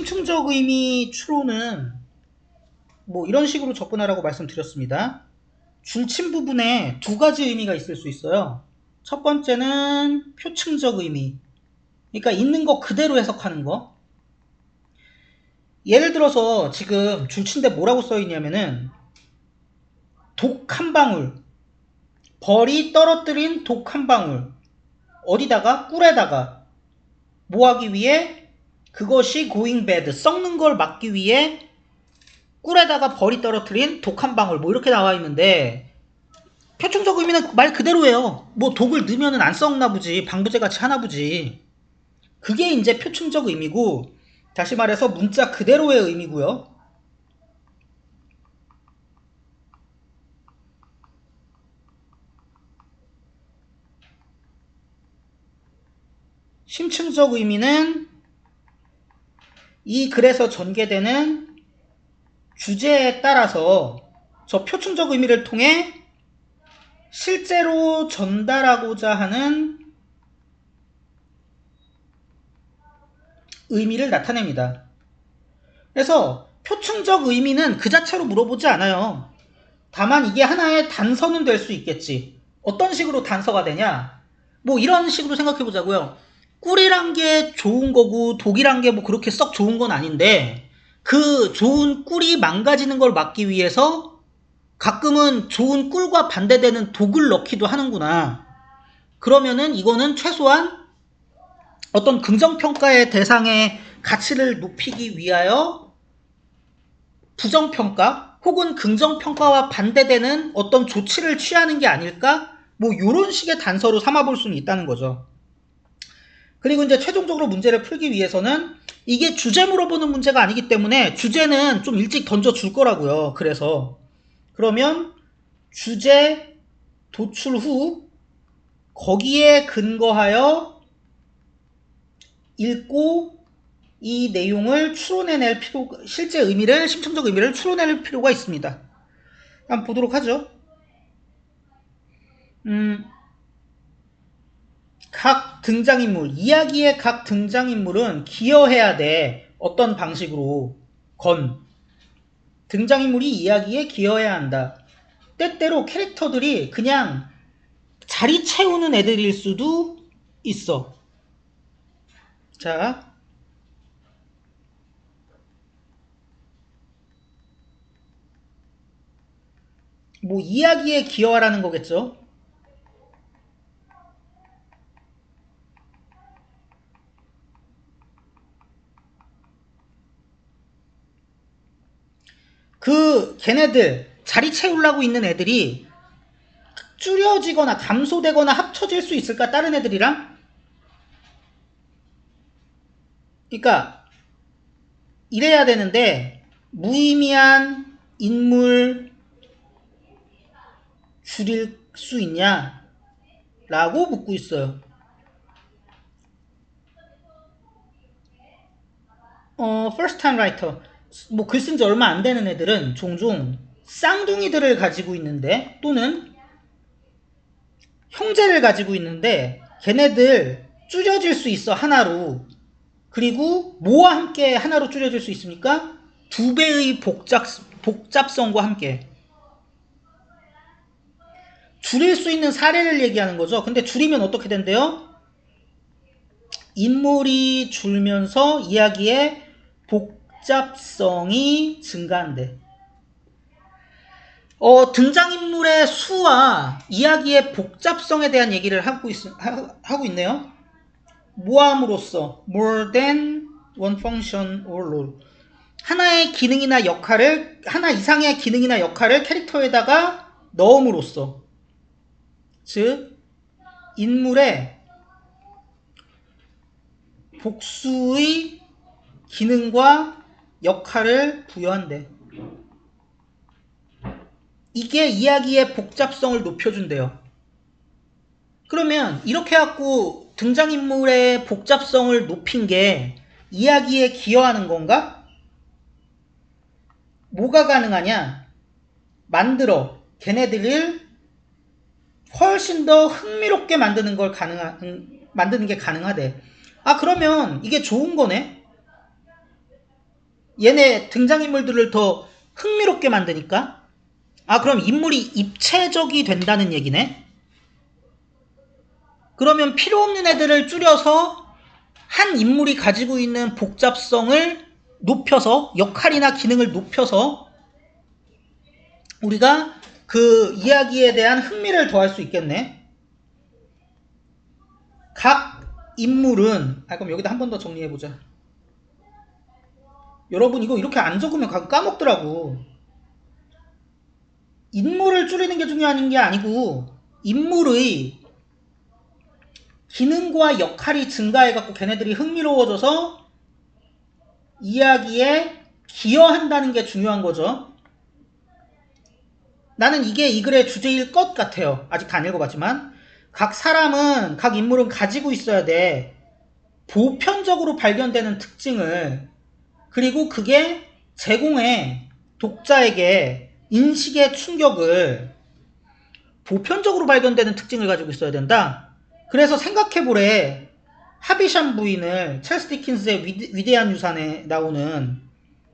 심층적 의미 추론은 뭐 이런 식으로 접근하라고 말씀드렸습니다. 줄침 부분에 두 가지 의미가 있을 수 있어요. 첫 번째는 표층적 의미. 그러니까 있는 거 그대로 해석하는 거. 예를 들어서 지금 줄침대 뭐라고 써있냐면은 독 한 방울, 벌이 떨어뜨린 독 한 방울, 어디다가? 꿀에다가. 뭐 하기 위해? 그것이 going bad, 썩는 걸 막기 위해 꿀에다가 벌이 떨어뜨린 독 한 방울, 뭐 이렇게 나와 있는데, 표충적 의미는 말 그대로예요. 뭐 독을 넣으면은 안 썩나 보지, 방부제 같이 하나 보지. 그게 이제 표충적 의미고, 다시 말해서 문자 그대로의 의미고요. 심층적 의미는 이 글에서 전개되는 주제에 따라서 저 표충적 의미를 통해 실제로 전달하고자 하는 의미를 나타냅니다. 그래서 표충적 의미는 그 자체로 물어보지 않아요. 다만 이게 하나의 단서는 될 수 있겠지. 어떤 식으로 단서가 되냐? 뭐 이런 식으로 생각해 보자고요. 꿀이란 게 좋은 거고 독이란 게 뭐 그렇게 썩 좋은 건 아닌데, 그 좋은 꿀이 망가지는 걸 막기 위해서 가끔은 좋은 꿀과 반대되는 독을 넣기도 하는구나. 그러면은 이거는 최소한 어떤 긍정평가의 대상의 가치를 높이기 위하여 부정평가 혹은 긍정평가와 반대되는 어떤 조치를 취하는 게 아닐까? 뭐 요런 식의 단서로 삼아볼 수는 있다는 거죠. 그리고 이제 최종적으로 문제를 풀기 위해서는 이게 주제 물어보는 문제가 아니기 때문에 주제는 좀 일찍 던져줄 거라고요. 그래서 그러면 주제 도출 후 거기에 근거하여 읽고 이 내용을 추론해낼 필요가, 실제 의미를, 심층적 의미를 추론해낼 필요가 있습니다. 한번 보도록 하죠. 각 등장인물, 이야기의 각 등장인물은 기여해야 돼. 어떤 방식으로 건. 등장인물이 이야기에 기여해야 한다. 때때로 캐릭터들이 그냥 자리 채우는 애들일 수도 있어. 자, 뭐 이야기에 기여하라는 거겠죠. 걔네들 자리 채우려고 있는 애들이 줄여지거나 감소되거나 합쳐질 수 있을까? 다른 애들이랑? 그러니까 이래야 되는데 무의미한 인물 줄일 수 있냐? 라고 묻고 있어요. first time writer. 뭐 글 쓴 지 얼마 안 되는 애들은 종종 쌍둥이들을 가지고 있는데, 또는 형제를 가지고 있는데 걔네들 줄여질 수 있어, 하나로. 그리고 뭐와 함께 하나로 줄여질 수 있습니까? 두 배의 복잡성과 함께. 줄일 수 있는 사례를 얘기하는 거죠. 근데 줄이면 어떻게 된대요? 인물이 줄면서 이야기의 복잡성이 증가한대. 등장인물의 수와 이야기의 복잡성에 대한 얘기를 하고 있네요. 모함으로써 more than one function or role. 하나의 기능이나 역할을, 하나 이상의 기능이나 역할을 캐릭터에다가 넣음으로써, 즉 인물의 복수의 기능과 역할을 부여한대. 이게 이야기의 복잡성을 높여준대요. 그러면 이렇게 해갖고 등장인물의 복잡성을 높인 게 이야기에 기여하는 건가? 뭐가 가능하냐? 걔네들을 훨씬 더 흥미롭게 만드는 게 가능하대. 아, 그러면 이게 좋은 거네? 얘네 등장인물들을 더 흥미롭게 만드니까. 아, 그럼 인물이 입체적이 된다는 얘기네. 그러면 필요 없는 애들을 줄여서 한 인물이 가지고 있는 복잡성을 높여서, 역할이나 기능을 높여서 우리가 그 이야기에 대한 흥미를 더할 수 있겠네. 각 인물은, 그럼 여기다 한 번 더 정리해보자. 여러분 이거 이렇게 안 적으면 까먹더라고. 인물을 줄이는 게 중요한 게 아니고 인물의 기능과 역할이 증가해갖고 걔네들이 흥미로워져서 이야기에 기여한다는 게 중요한 거죠. 나는 이게 이 글의 주제일 것 같아요. 아직 다 안 읽어봤지만. 각 사람은, 각 인물은 가지고 있어야 돼. 보편적으로 발견되는 특징을. 그리고 그게 제공해 독자에게 인식의 충격을 보편적으로 발견되는 특징을 가지고 있어야 된다. 그래서 생각해보래. 하비샴 부인을 찰스 디킨스의 위대한 유산에 나오는,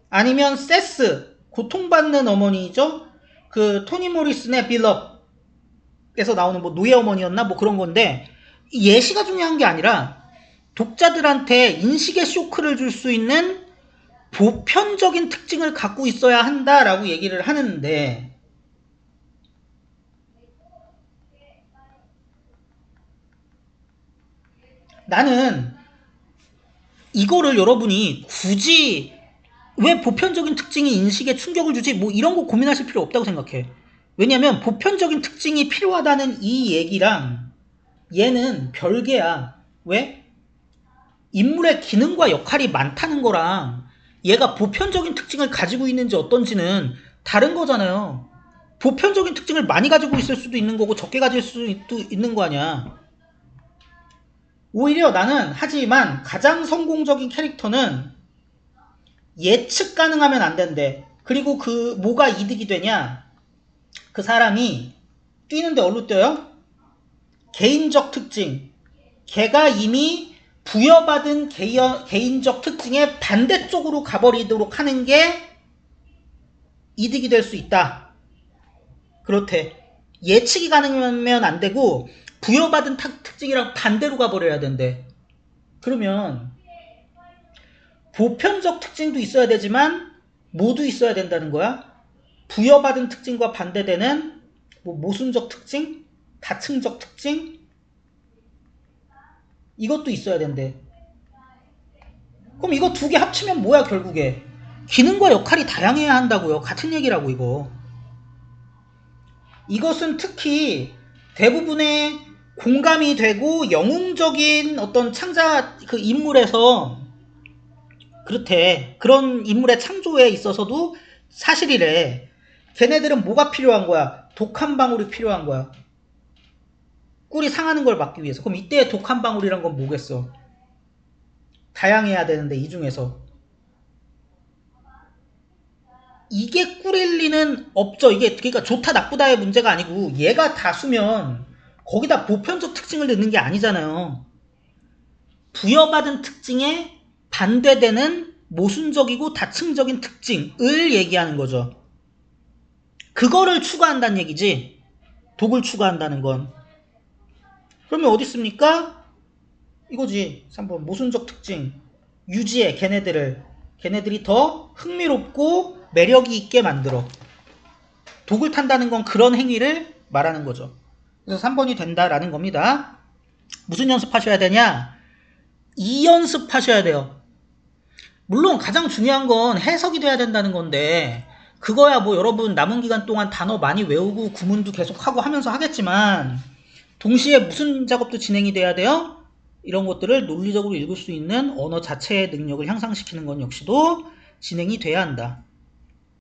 아니면 세스, 고통받는 어머니죠. 그 토니 모리슨의 빌럽에서 나오는 뭐 노예 어머니였나 뭐 그런 건데, 예시가 중요한 게 아니라 독자들한테 인식의 쇼크를 줄 수 있는 보편적인 특징을 갖고 있어야 한다라고 얘기를 하는데, 나는 이거를 여러분이 굳이 왜 보편적인 특징이 인식에 충격을 주지? 뭐 이런 거 고민하실 필요 없다고 생각해. 왜냐면 보편적인 특징이 필요하다는 이 얘기랑 얘는 별개야. 왜? 인물의 기능과 역할이 많다는 거랑 얘가 보편적인 특징을 가지고 있는지 어떤지는 다른 거잖아요. 보편적인 특징을 많이 가지고 있을 수도 있는 거고 적게 가질 수도 있는 거 아니야. 오히려 나는 하지만 가장 성공적인 캐릭터는 예측 가능하면 안 된대. 그리고 그 뭐가 이득이 되냐? 그 사람이 뛰는데 어디로 뛰어요? 개인적 특징. 걔가 이미 부여받은 개인적 특징의 반대쪽으로 가버리도록 하는 게 이득이 될 수 있다. 그렇대. 예측이 가능하면 안 되고 부여받은 특징이랑 반대로 가버려야 된대. 그러면 보편적 특징도 있어야 되지만 모두 있어야 된다는 거야. 부여받은 특징과 반대되는 뭐 모순적 특징, 다층적 특징, 이것도 있어야 된대. 그럼 이거 두 개 합치면 뭐야 결국에? 기능과 역할이 다양해야 한다고요. 같은 얘기라고 이거. 이것은 특히 대부분의 공감이 되고 영웅적인 어떤 창작 그 인물에서 그렇대. 그런 인물의 창조에 있어서도 사실이래. 걔네들은 뭐가 필요한 거야? 독 한 방울이 필요한 거야. 꿀이 상하는 걸 막기 위해서. 그럼 이때의 독 한 방울이란 건 뭐겠어? 다양해야 되는데 이 중에서. 이게 꿀일 리는 없죠. 이게 그러니까 좋다 나쁘다의 문제가 아니고 얘가 다수면 거기다 보편적 특징을 넣는 게 아니잖아요. 부여받은 특징에 반대되는 모순적이고 다층적인 특징을 얘기하는 거죠. 그거를 추가한다는 얘기지. 독을 추가한다는 건. 그러면 어디 있습니까? 이거지. 3번 모순적 특징. 유지해 걔네들이 더 흥미롭고 매력이 있게 만들어. 독을 탄다는 건 그런 행위를 말하는 거죠. 그래서 3번이 된다라는 겁니다. 무슨 연습하셔야 되냐? 이 연습하셔야 돼요. 물론 가장 중요한 건 해석이 돼야 된다는 건데 그거야 뭐 여러분 남은 기간 동안 단어 많이 외우고 구문도 계속하고 하면서 하겠지만 동시에 무슨 작업도 진행이 돼야 돼요? 이런 것들을 논리적으로 읽을 수 있는 언어 자체의 능력을 향상시키는 건 역시도 진행이 돼야 한다.